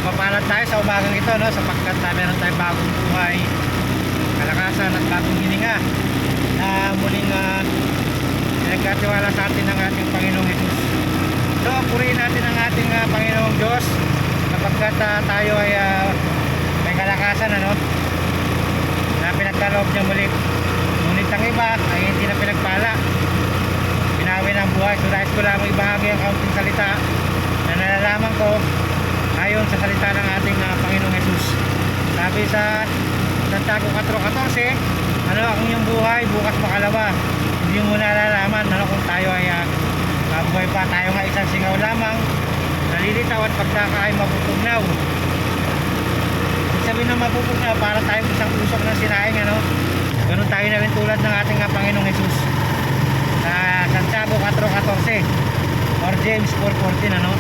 Mapapalad tayo sa umagang ito, no? Sapagkat meron tayong bagong buhay, kalakasan at bagong hininga na muling pinagkatiwala sa atin ng ating Panginoong Jesus. So, purihin natin ang ating Panginoong Diyos sapagkat tayo ay may kalakasan, ano? Na pinagkaloob niya muli. Ngunit ang iba ay hindi na pinagpala, binawi ng buhay. So nais ko lamang ibahagi ang kaunting salita na nalalaman ko ayon sa salita ng ating Panginoong Jesus. Sabi sa Santiago 4:14, ano ang inyong buhay bukas makalawa, hindi mo nalalaman ano kung tayo ay buhay pa. Tayo nga isang singaw lamang, nalilitaw at pagkaka ay mapupugnaw. Ibig sabihin na mapupugnaw, para tayong isang usok ng sinaing, ano? Ganun tayo na rin tulad ng ating Panginoong Jesus sa Santiago 4:14 or James 4:14, ano?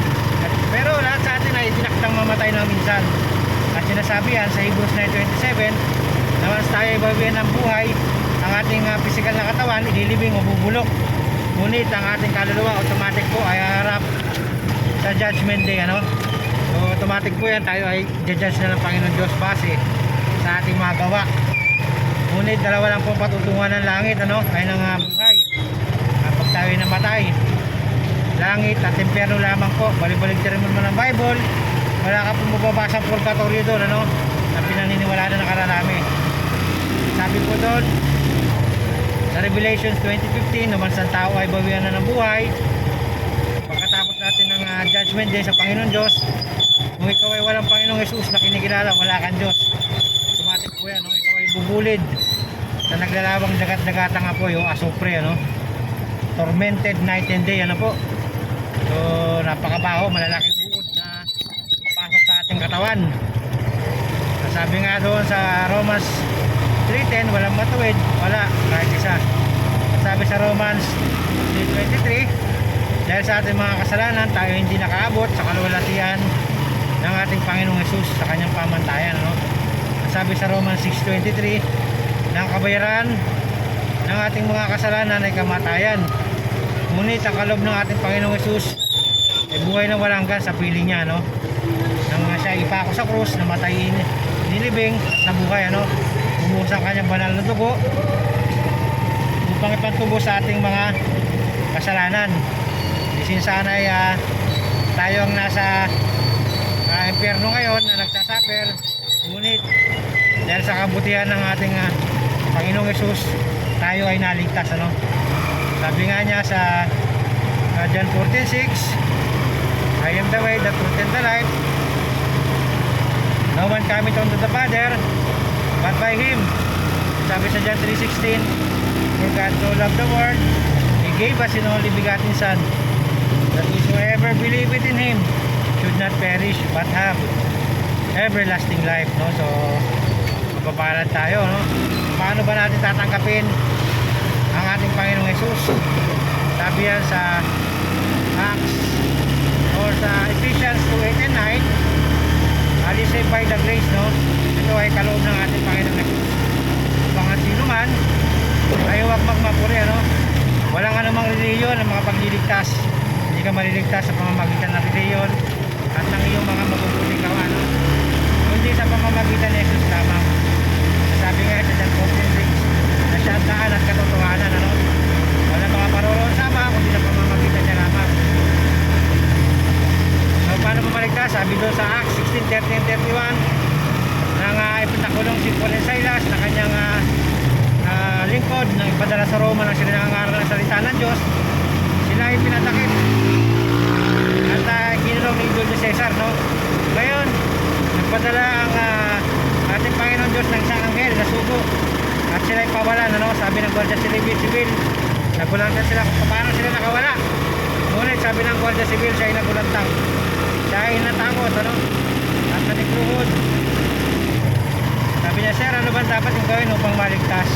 Pero lahat sa atin ay tinakdang mamatay na minsan. At sinasabi yan sa Hebrews 9:27 na once tayo ay bawian ng buhay, ang ating physical na katawan ililibing o bubulok, ngunit ang ating kaluluwa automatic po ay harap sa judgment day, ano? So automatic po yan, tayo ay judge na ng Panginoon Diyos base sa ating mga gawa. Ngunit dalawa lang po patutungan ng langit, ano? Ay ng buhay kapag tayo ay namatay. Langit at impyerno lamang po. Balik-balik rin mo naman ng Bible, wala ka po mababasa ang purgatorio doon, ano? Na pinaniniwalaan na nakararami. Sabi po doon sa Revelations 20:15, naman sa tao ay bawian na ng buhay pagkatapos natin ng judgment day sa Panginoon Diyos. Kung ikaw ay walang Panginoong Jesus na kinikilala, wala kang Diyos. Automatic po yan, no? Ikaw ay bubulid sa naglalawang dagat-dagata nga po yung asupre, ano? Tormented night and day, ano po? So napakabaho, malalaking uod na papasok sa ating katawan. Sabi nga doon sa Romans 3:10, walang matuwid, wala kahit isa. At sabi sa Romans 3:23, dahil sa ating mga kasalanan tayo hindi nakaabot sa kaluwalhatian ng ating Panginoong Jesus sa kanyang pamantayan, ano? At sabi sa Romans 6:23, ng kabayaran ng ating mga kasalanan ay kamatayan, ngunit ang kaloob ng ating Panginoong Jesus ay buhay na walang hanggan sa piling niya, no? Nang siya ipako sa krus, namatay, nilibing at nabuhay, ano? Bumuhos ang kanyang banal na dugo upang ipantubo sa ating mga kasalanan. Isin sana ay tayo ang nasa impyerno ngayon na nagsasuffer, ngunit dahil sa kabutihan ng ating Panginoong Jesus, tayo ay naligtas, ano? Sabi nga niya sa John 14:6, I am the way, the truth, and the life. No one cometh unto the Father but by Him. Sabi sa John 3:16, for God so loved the world, He gave us His only begotten Son, that whosoever believeth in Him should not perish but have everlasting life, no? So mapapalad tayo, no? Paano ba natin tatanggapin ang ating Panginoong Jesus? Sabi yan sa Acts or sa Ephesians 2:8 and 9, ali saved by the grace, no? Ito ay kaloob ng ating Panginoong Jesus. Mga sino man ay huwag magmapuri, ano? Walang anumang reliyon ang mga pagliligtas. Hindi ka maliligtas sa pamamagitan ng reliyon at ng iyong mga mabubuting gawa, no? Kundi sa pamamagitan ni Jesus lamang. Sabi nga sa John 14:6, na siya ang daan at katotohanan, ano? Wala mga paroroon sama kundi sa pamamagitan niya lamang. So paano mamaligtas? Sabi doon sa Acts 16:30-31, nang ipinakulong si Paul and Silas na kanyang lingkod nang ipadala sa Roma nang sila nangangaral ng salita ng Diyos, sila ay pinatakip at kinulong ni Julio Cesar, no? Ngayon nagpadala ang ating Panginoon Diyos ng isang anghel na sugo at sila ay pawalan, ano? Sabi ng Guardia Civil, nagulantang sila kung paano sila nakawala. Ngunit sabi ng Guardia Civil, siya ay nagulantang, siya ay natakot, ano? At nanikluhod. Sabi niya, sir, ano ba dapat yung gawin upang maligtas?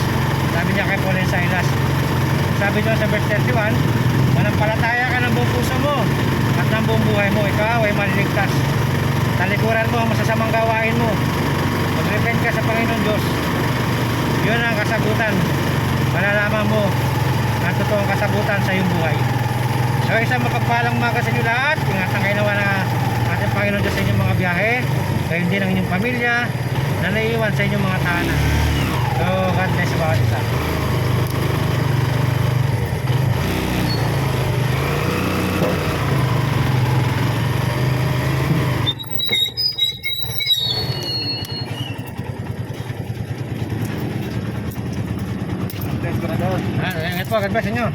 Sabi niya kay Paul and Silas. Sabi doon sa verse 31, manampalataya ka ng buong puso mo at ng buong buhay mo, ikaw ay maliligtas. Talikuran mo ang masasamang gawain mo, mag-repent ka sa Panginoon Diyos. Yun ang kasagutan. Malalaman mo ang totoong kasagutan sa iyong buhay. So isang mapagpalang umaga sa inyo lahat. Ingatan kayo naman na ating Panginoon Diyos sa inyong mga biyahe. gayon din ang inyong pamilya na naiiwan sa inyong mga tahanan. So God bless sa bawat isa. Test ko na doon. Ingat po, God bless sa inyo.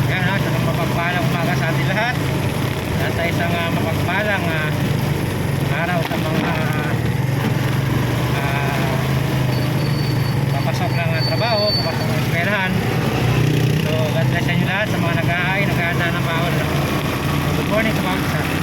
Yan ha, sa mapagpalang umaga sa ating lahat. At sa isang mapagpalang araw sa mga papasok ng trabaho, papasok ng eskwelahan. So God bless sa inyo lahat, sa mga nag-aay, naghahanda ng bawal. Good morning sa bawat isa.